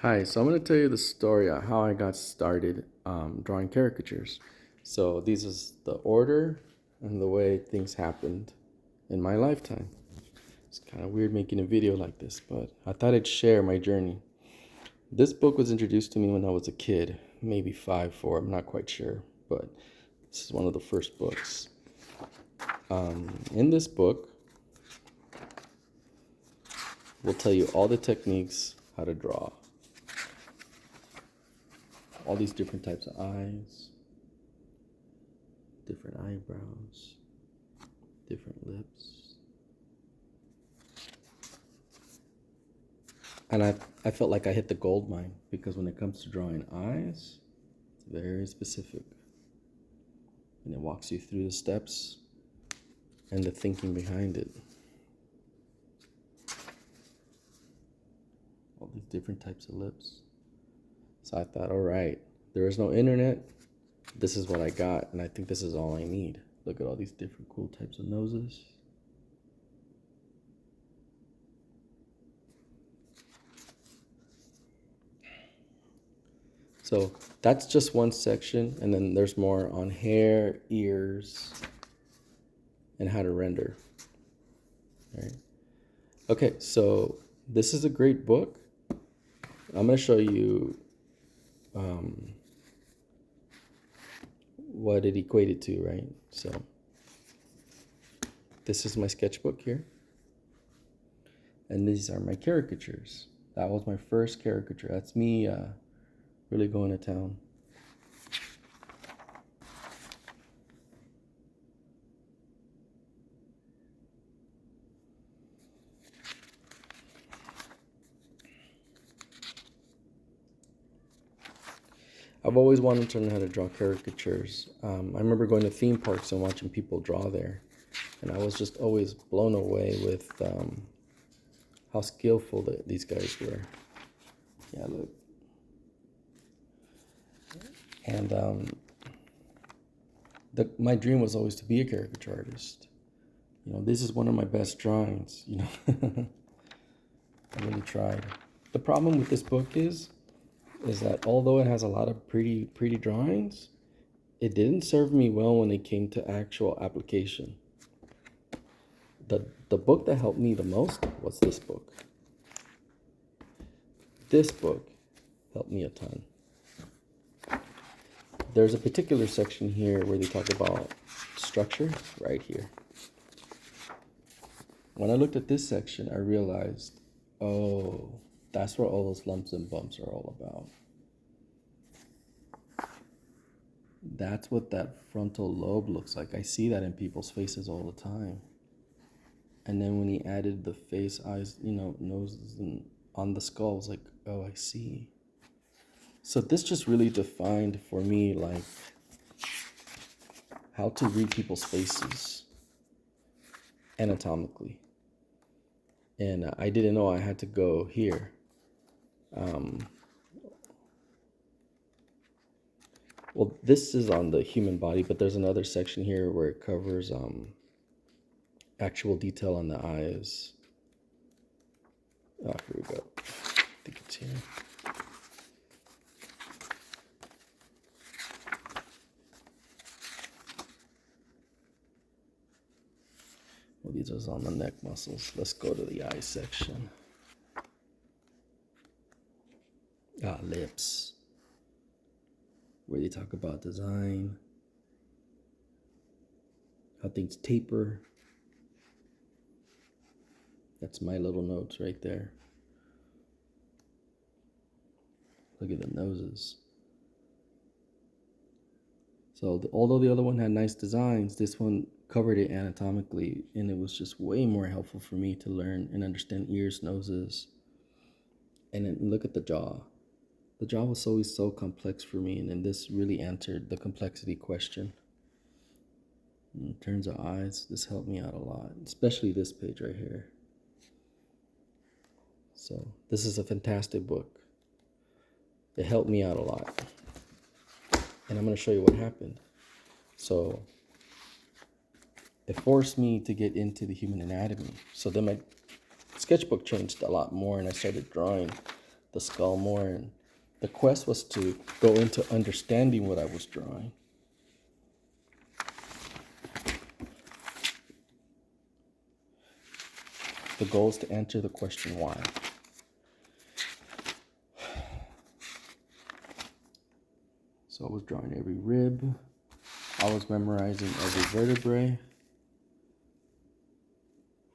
Hi, so I'm going to tell you the story of how I got started drawing caricatures. So, this is the order and the way things happened in my lifetime. It's kind of weird making a video like this, but I thought I'd share my journey. This book was introduced to me when I was a kid, maybe 5, 4, I'm not quite sure, but this is one of the first books. In this book, we'll tell you all the techniques how to draw, all these different types of eyes, different eyebrows, different lips. And I felt like I hit the gold mine because when it comes to drawing eyes, it's very specific. And it walks you through the steps and the thinking behind it. All these different types of lips. So I thought, all right, there is no internet. This is what I got, and I think this is all I need. Look at all these different cool types of noses. So that's just one section, and then there's more on hair, ears, and how to render. All right. Okay, so this is a great book. I'm going to show you what it equated to, right? So this is my sketchbook here. And these are my caricatures. That was my first caricature. That's me really going to town. I've always wanted to learn how to draw caricatures. I remember going to theme parks and watching people draw there. And I was just always blown away with how skillful these guys were. Yeah, look. And my dream was always to be a caricature artist. You know, this is one of my best drawings, you know. I really tried. The problem with this book is that although it has a lot of pretty drawings, it didn't serve me well when it came to actual application. The book that helped me the most was this book. This book helped me a ton. There's a particular section here where they talk about structure right here. When I looked at this section, I realized, oh, that's what all those lumps and bumps are all about. That's what that frontal lobe looks like. I see that in people's faces all the time. And then when he added the face, eyes, you know, noses and on the skull, I was like, oh, I see. So this just really defined for me, like, how to read people's faces anatomically. And I didn't know I had to go here. Well, this is on the human body, but there's another section here where it covers actual detail on the eyes. Oh, here we go. I think it's here. Well, these are on the neck muscles. Let's go to the eye section. Lips. Where they talk about design, how things taper. That's my little notes right there. Look at the noses. So although the other one had nice designs, this one covered it anatomically, and it was just way more helpful for me to learn and understand ears, noses, and then look at the jaw. The jaw was always so complex for me, and then this really answered the complexity question. In terms of eyes, this helped me out a lot, especially this page right here. So this is a fantastic book. It helped me out a lot. And I'm going to show you what happened. So it forced me to get into the human anatomy. So then my sketchbook changed a lot more, and I started drawing the skull more, and the quest was to go into understanding what I was drawing. The goal is to answer the question why. So I was drawing every rib. I was memorizing every vertebrae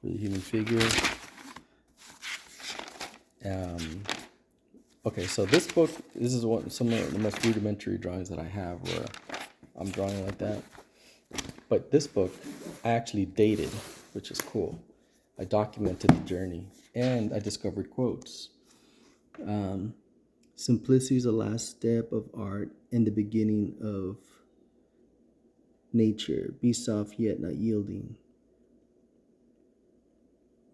for the human figure. Okay, so this book, this is some of the most rudimentary drawings that I have where I'm drawing like that. But this book, I actually dated, which is cool. I documented the journey, and I discovered quotes. Simplicity is the last step of art and the beginning of nature. Be soft yet not yielding.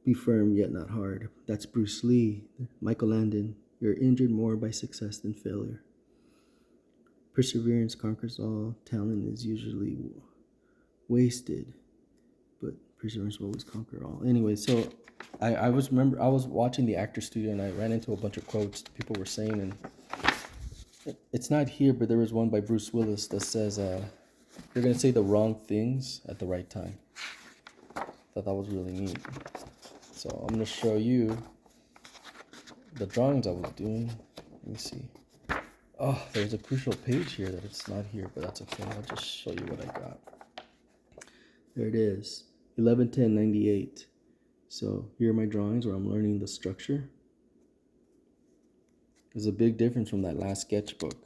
Be firm yet not hard. That's Bruce Lee. Michael Landon. You're injured more by success than failure. Perseverance conquers all. Talent is usually wasted, but perseverance will always conquer all. Anyway, so I was watching the Actor Studio, and I ran into a bunch of quotes people were saying, and it's not here, but there was one by Bruce Willis that says, "You're gonna say the wrong things at the right time." Thought that was really neat. So I'm gonna show you the drawings I was doing. Let me see. Oh, there's a crucial page here that it's not here, but that's okay. I'll just show you what I got. There it is, 11/10/98. So here are my drawings where I'm learning the structure. There's a big difference from that last sketchbook.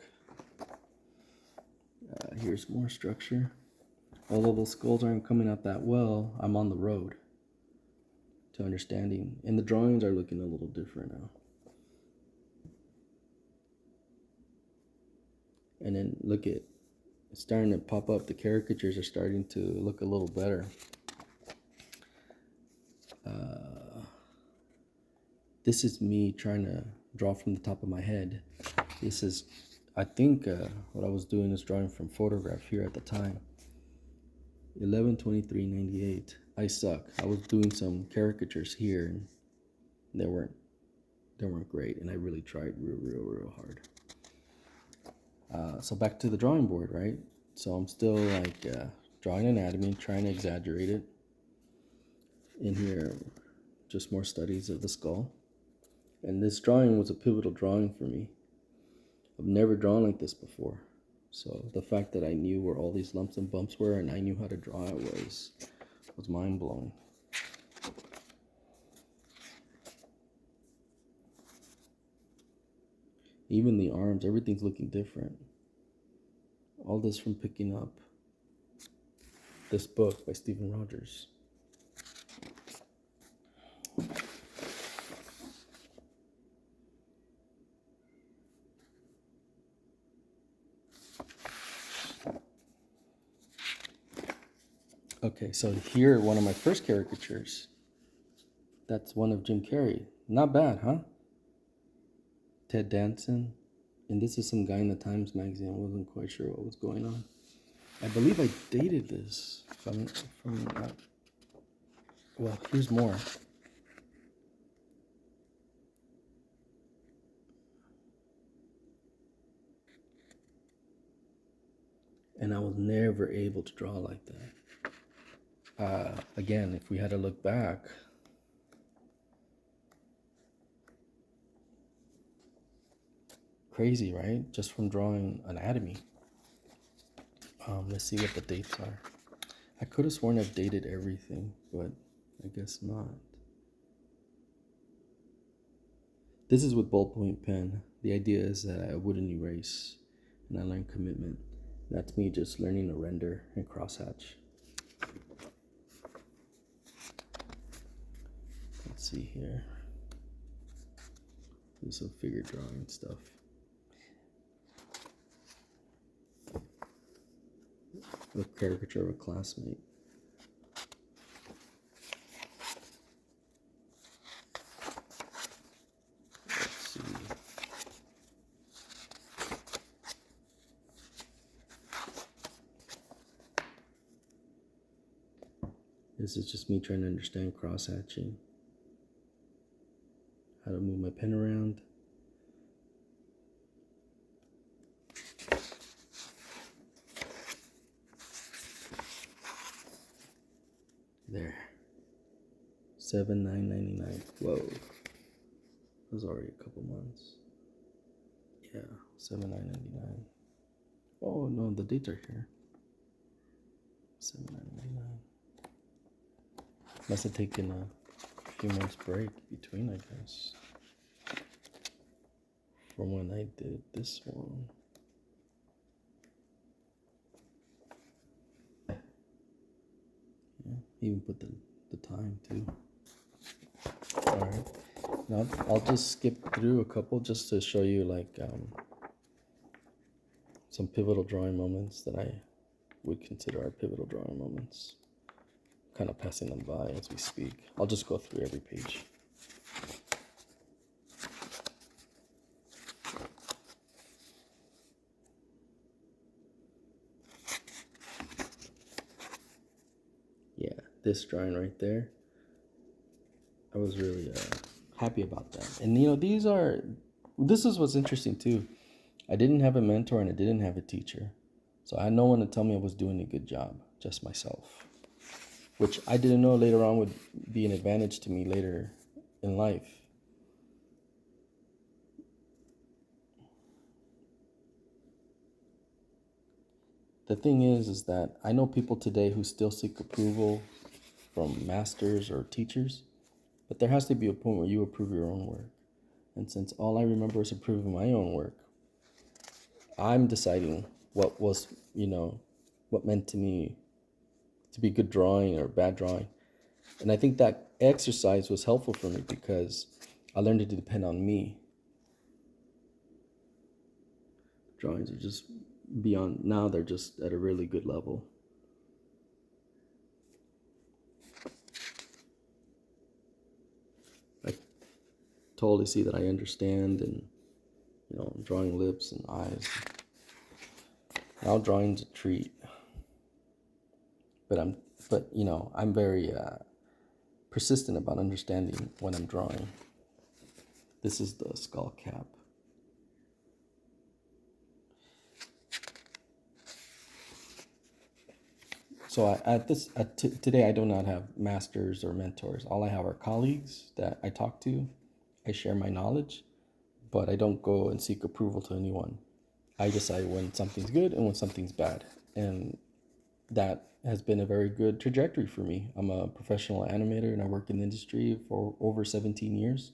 Here's more structure. Although the skulls aren't coming out that well, I'm on the road to understanding. And the drawings are looking a little different now. And then look at, it's starting to pop up. The caricatures are starting to look a little better. This is me trying to draw from the top of my head. This is, I think, what I was doing is drawing from photograph here at the time. 11/23/98. I suck. I was doing some caricatures here, and they weren't great, and I really tried real hard. So back to the drawing board, right? So I'm still like drawing anatomy, trying to exaggerate it. In here, just more studies of the skull. And this drawing was a pivotal drawing for me. I've never drawn like this before. So the fact that I knew where all these lumps and bumps were and I knew how to draw it was mind-blowing. Even the arms, everything's looking different. All this from picking up this book by Stephen Rogers. Okay, so here, one of my first caricatures. That's one of Jim Carrey. Not bad, huh? Ted Danson. And this is some guy in the Times magazine. I wasn't quite sure what was going on. I believe I dated this well, here's more. And I was never able to draw like that. Again, if we had to look back, crazy, right? Just from drawing anatomy. Let's see what the dates are. I could have sworn I've dated everything, but I guess not. This is with ballpoint pen. The idea is that I wouldn't erase, and I learned commitment. That's me just learning to render and crosshatch. Let's see here. Do some figure drawing stuff. A caricature of a classmate. Let's see. This is just me trying to understand cross-hatching. How to move my pen around. $7,999. Whoa. That was already a couple months. Yeah, $7,999. Oh no, the dates are here. $7,999. Must have taken a few months break between, I guess, from when I did this one. Yeah, even put the time too. Alright. Now I'll just skip through a couple just to show you like some pivotal drawing moments that I would consider our pivotal drawing moments. Kind of passing them by as we speak. I'll just go through every page. Yeah, this drawing right there, I was really happy about that. And this is what's interesting too. I didn't have a mentor and I didn't have a teacher. So I had no one to tell me I was doing a good job, just myself. Which I didn't know later on would be an advantage to me later in life. The thing is that I know people today who still seek approval from masters or teachers, but there has to be a point where you approve your own work. And since all I remember is approving my own work, I'm deciding what was, what meant to me to be good drawing or bad drawing. And I think that exercise was helpful for me because I learned to depend on me. Drawings are just beyond, now they're just at a really good level. I totally see that I understand, and I'm drawing lips and eyes. Now drawing's a treat. But I'm very persistent about understanding when I'm drawing. This is the skull cap. So today I do not have masters or mentors. All I have are colleagues that I talk to. I share my knowledge, but I don't go and seek approval to anyone. I decide when something's good and when something's bad. And that has been a very good trajectory for me. I'm a professional animator and I worked in the industry for over 17 years.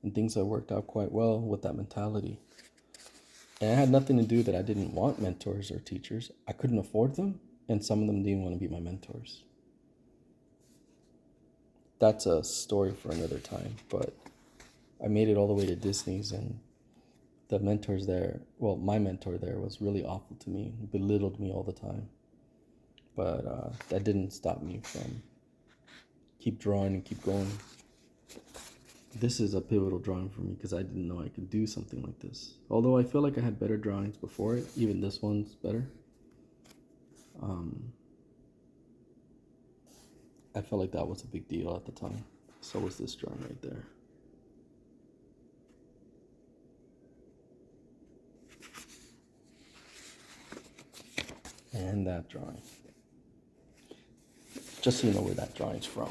And things have worked out quite well with that mentality. And it had nothing to do that I didn't want mentors or teachers. I couldn't afford them, and some of them didn't want to be my mentors. That's a story for another time, but I made it all the way to Disney's, and the mentors there, well, my mentor there was really awful to me, belittled me all the time. But that didn't stop me from keep drawing and keep going. This is a pivotal drawing for me because I didn't know I could do something like this. Although I feel like I had better drawings before it, even this one's better. I felt like that was a big deal at the time. So was this drawing right there. And that drawing. Just so you know where that drawing's from.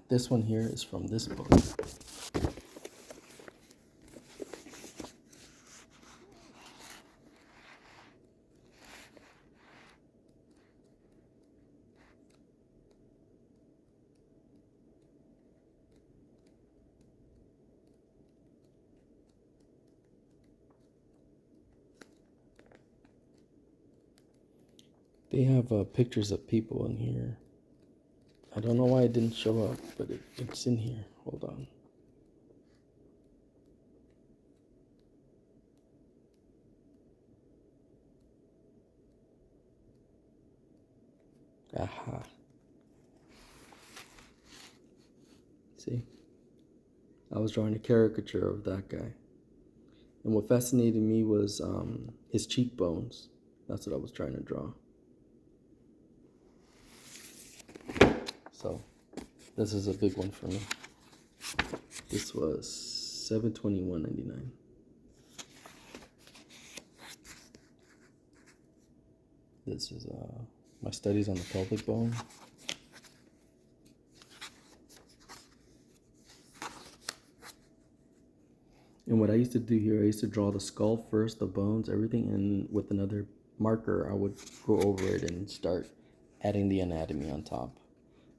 This one here is from this book. They have pictures of people in here. I don't know why it didn't show up, but it's in here. Hold on. Aha. See? I was drawing a caricature of that guy. And what fascinated me was his cheekbones. That's what I was trying to draw. So this is a big one for me. This was $721.99. This is my studies on the pelvic bone. And what I used to do here, I used to draw the skull first, the bones, everything, and with another marker, I would go over it and start adding the anatomy on top.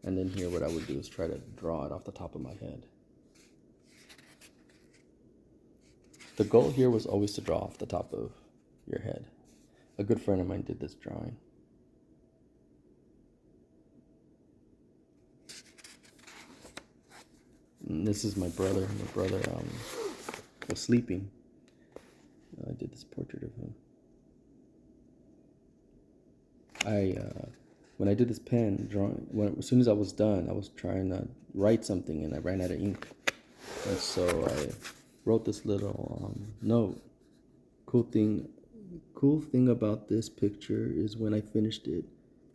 And then here, what I would do is try to draw it off the top of my head. The goal here was always to draw off the top of your head. A good friend of mine did this drawing. And this is my brother. My brother was sleeping. I did this portrait of him. When I did this pen drawing, as soon as I was done, I was trying to write something and I ran out of ink. And so I wrote this little note. Cool thing about this picture is when I finished it,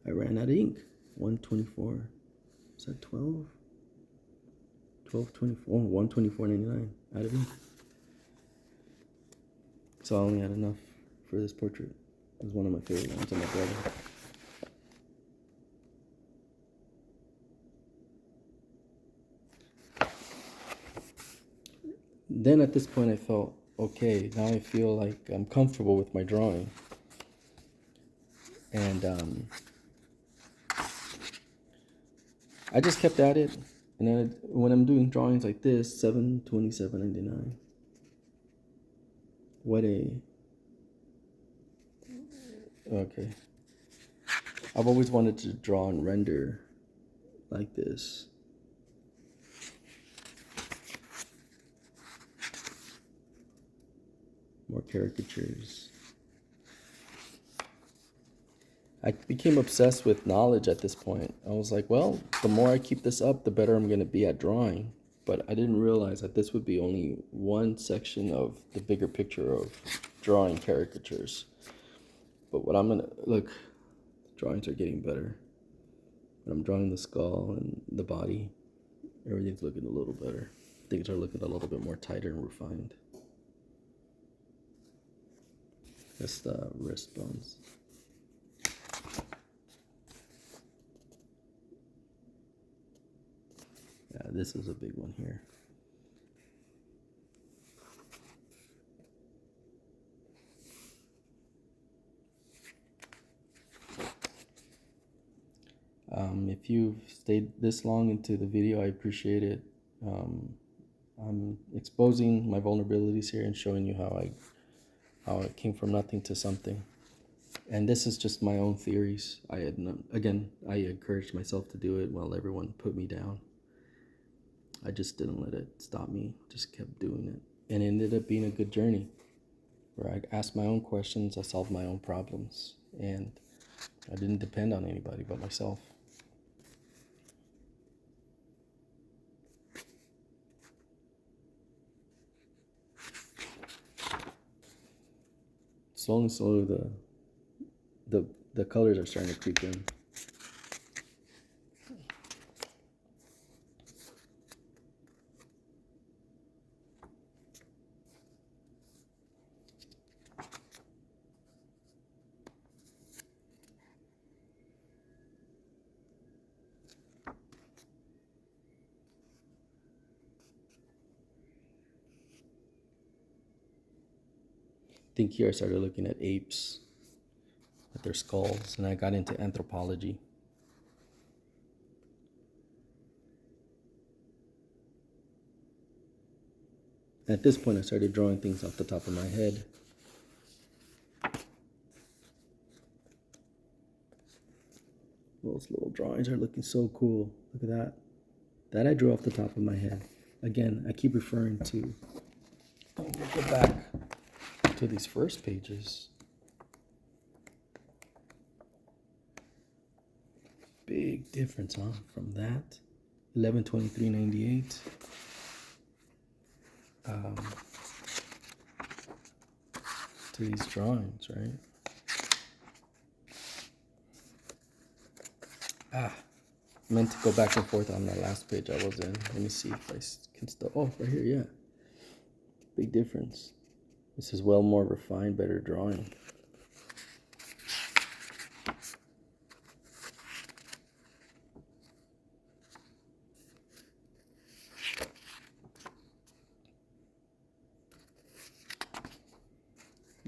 I ran out of ink. 124. Is that 12? 12.24. 124.99 out of ink. So I only had enough for this portrait. It was one of my favorite ones of my brother. Then at this point I felt, okay, now I feel like I'm comfortable with my drawing. And I just kept at it. And then when I'm doing drawings like this, $727.99. Okay. I've always wanted to draw and render like this. More caricatures. I became obsessed with knowledge at this point. I was like, well, the more I keep this up, the better I'm going to be at drawing. But I didn't realize that this would be only one section of the bigger picture of drawing caricatures. But what I'm going to, look, drawings are getting better. When I'm drawing the skull and the body, everything's looking a little better. Things are looking a little bit more tighter and refined. That's the wrist bones. Yeah, this is a big one here. If you've stayed this long into the video, I appreciate it. I'm exposing my vulnerabilities here and showing you how I came from nothing to something. And this is just my own theories. I encouraged myself to do it while everyone put me down. I just didn't let it stop me, just kept doing it. And it ended up being a good journey where I asked my own questions, I solved my own problems, and I didn't depend on anybody but myself. Slowly the colors are starting to creep in. I think here I started looking at apes, at their skulls, and I got into anthropology. At this point, I started drawing things off the top of my head. Those little drawings are looking so cool. Look at that. That I drew off the top of my head. Again, I keep referring to, we'll go back to these first pages. Big difference, huh? From that, 11/23/98. To these drawings, right? Meant to go back and forth on that last page I was in. Let me see if I can still. Oh, right here, yeah. Big difference. This is well more refined, better drawing.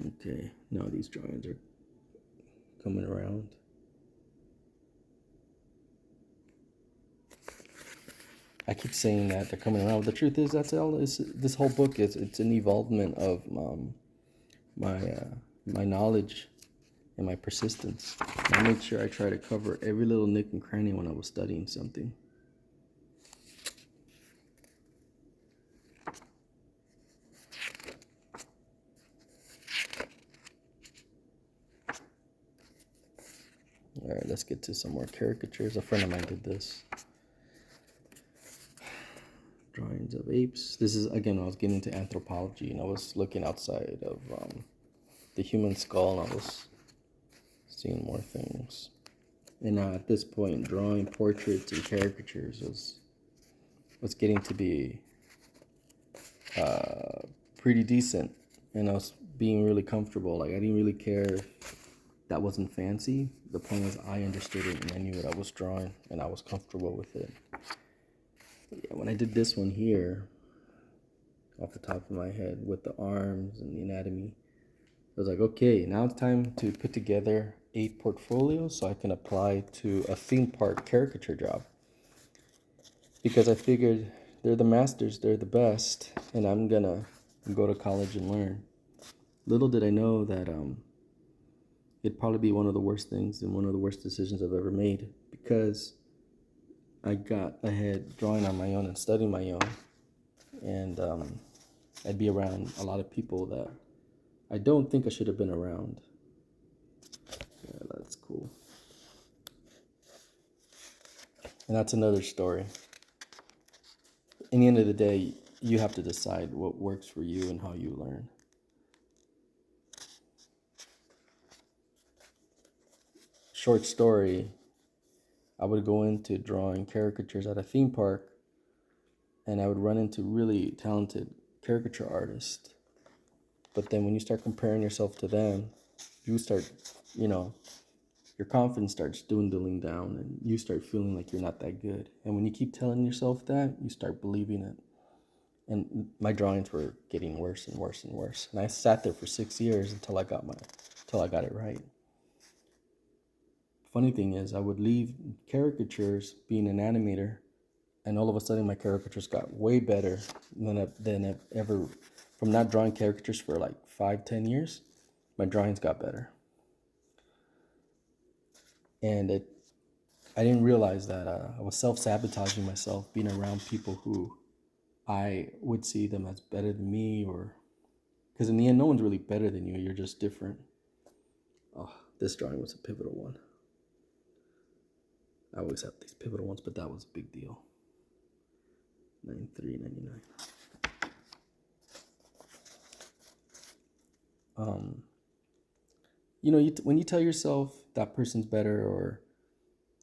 Okay, now these drawings are coming around. I keep saying that they're coming around. But the truth is, that's all. This whole book is. It's an evolvement of my knowledge and my persistence. I made sure I try to cover every little nook and cranny when I was studying something. All right, let's get to some more caricatures. A friend of mine did this. Drawings of apes. This is, again, I was getting into anthropology, and I was looking outside of the human skull, and I was seeing more things. And now at this point, drawing portraits and caricatures was getting to be pretty decent, and I was being really comfortable. Like, I didn't really care if that wasn't fancy. The point was, I understood it and I knew what I was drawing, and I was comfortable with it. But yeah, when I did this one here, off the top of my head, with the arms and the anatomy, I was like, okay, now it's time to put together a portfolio so I can apply to a theme park caricature job. Because I figured they're the masters, they're the best, and I'm gonna go to college and learn. Little did I know that it'd probably be one of the worst things and one of the worst decisions I've ever made, because I got ahead drawing on my own and studying my own, and I'd be around a lot of people that I don't think I should have been around. Yeah, that's cool. And that's another story. In the end of the day, you have to decide what works for you and how you learn. Short story, I would go into drawing caricatures at a theme park, and I would run into really talented caricature artists. But then when you start comparing yourself to them, you start, your confidence starts dwindling down, and you start feeling like you're not that good. And when you keep telling yourself that, you start believing it. And my drawings were getting worse and worse and worse. And I sat there for 6 years until I got it right. Funny thing is, I would leave caricatures being an animator, and all of a sudden my caricatures got way better than I've ever. From not drawing caricatures for like 5-10 years, my drawings got better. And I didn't realize that I was self-sabotaging myself, being around people who I would see them as better than me, or because in the end, no one's really better than you. You're just different. Oh, this drawing was a pivotal one. I always have these pivotal ones, but that was a big deal. 93.99. When you tell yourself that person's better, or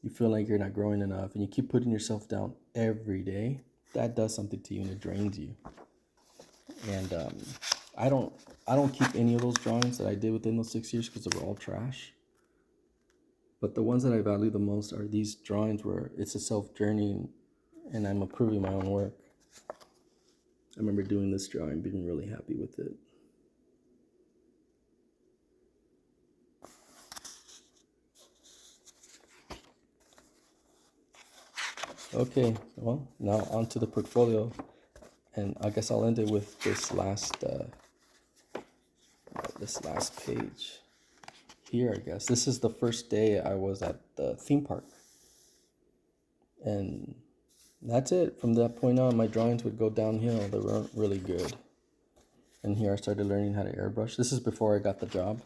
you feel like you're not growing enough, and you keep putting yourself down every day, that does something to you and it drains you. And I don't keep any of those drawings that I did within those 6 years because they were all trash. But the ones that I value the most are these drawings where it's a self-journey and I'm approving my own work. I remember doing this drawing, being really happy with it. Okay, well, now onto the portfolio. And I guess I'll end it with this last page here, I guess. This is the first day I was at the theme park. And that's it. From that point on, my drawings would go downhill. They weren't really good. And here I started learning how to airbrush. This is before I got the job.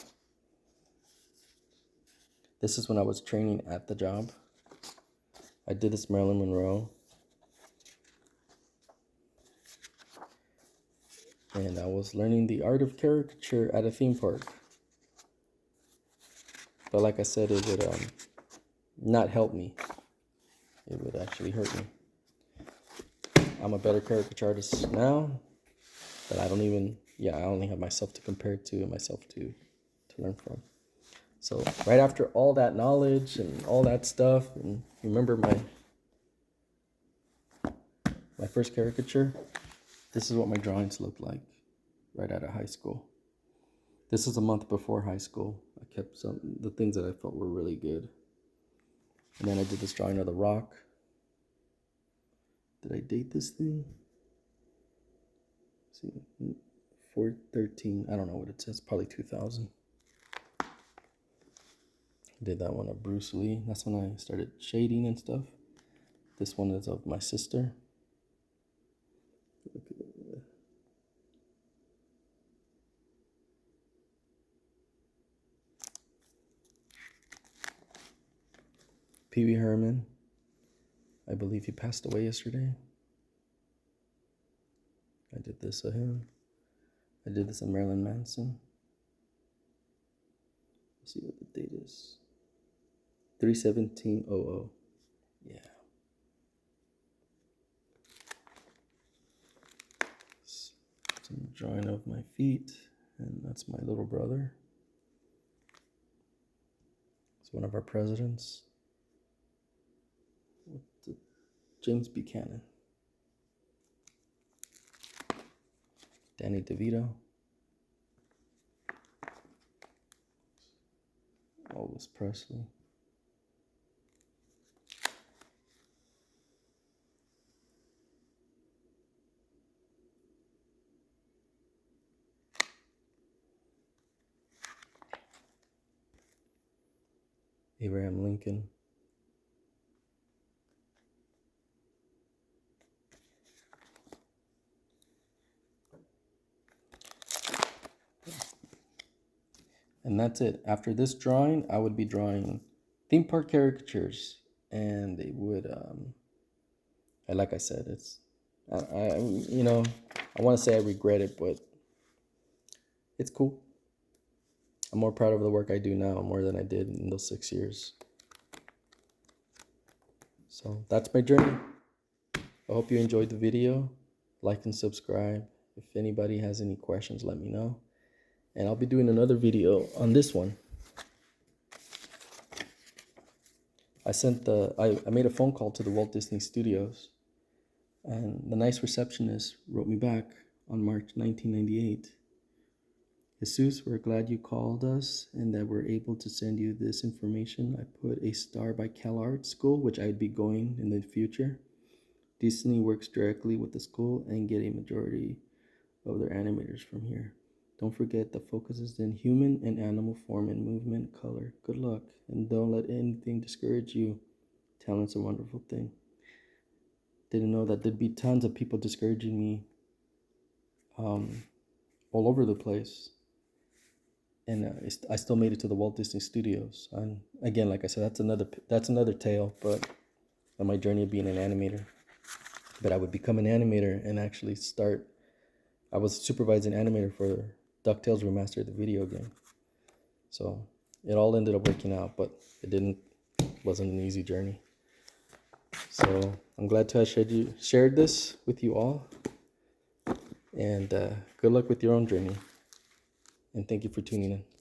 This is when I was training at the job. I did this Marilyn Monroe. And I was learning the art of caricature at a theme park. But like I said, it would not help me. It would actually hurt me. I'm a better caricature artist now, but I only have myself to compare it to and myself to learn from. So right after all that knowledge and all that stuff, and remember my first caricature, this is what my drawings looked like right out of high school. This is a month before high school. I kept the things that I felt were really good. And then I did this drawing of the rock. Did I date this thing? Let's see, 4/13. I don't know what it says. Probably 2000. I did that one of Bruce Lee. That's when I started shading and stuff. This one is of my sister. Pee Wee Herman. I believe he passed away yesterday. I did this of him. I did this of Marilyn Manson. Let's see what the date is. 3/17/00. Yeah. Some drawing of my feet, and that's my little brother. It's one of our presidents. James Buchanan. Danny DeVito. Elvis Presley. Abraham Lincoln. And that's it. After this drawing, I would be drawing theme park caricatures, and they would, like I said, it's, I want to say I regret it, but it's cool. I'm more proud of the work I do now more than I did in those 6 years. So that's my journey. I hope you enjoyed the video. Like and subscribe. If anybody has any questions, let me know. And I'll be doing another video on this one. I made a phone call to the Walt Disney Studios, and the nice receptionist wrote me back on March 1998. Jesus, we're glad you called us and that we're able to send you this information. I put a star by CalArts School, which I'd be going in the future. Disney works directly with the school and get a majority of their animators from here. Don't forget the focus is in human and animal form and movement, color. Good luck, and don't let anything discourage you. Talent's a wonderful thing. Didn't know that there'd be tons of people discouraging me all over the place. And I still made it to the Walt Disney Studios. And again, like I said, that's another tale, but on my journey of being an animator. But I would become an animator and actually start. I was supervising animator for DuckTales Remastered, the video game. So it all ended up working out, but wasn't an easy journey. So I'm glad to have shared this with you all. And good luck with your own journey. And thank you for tuning in.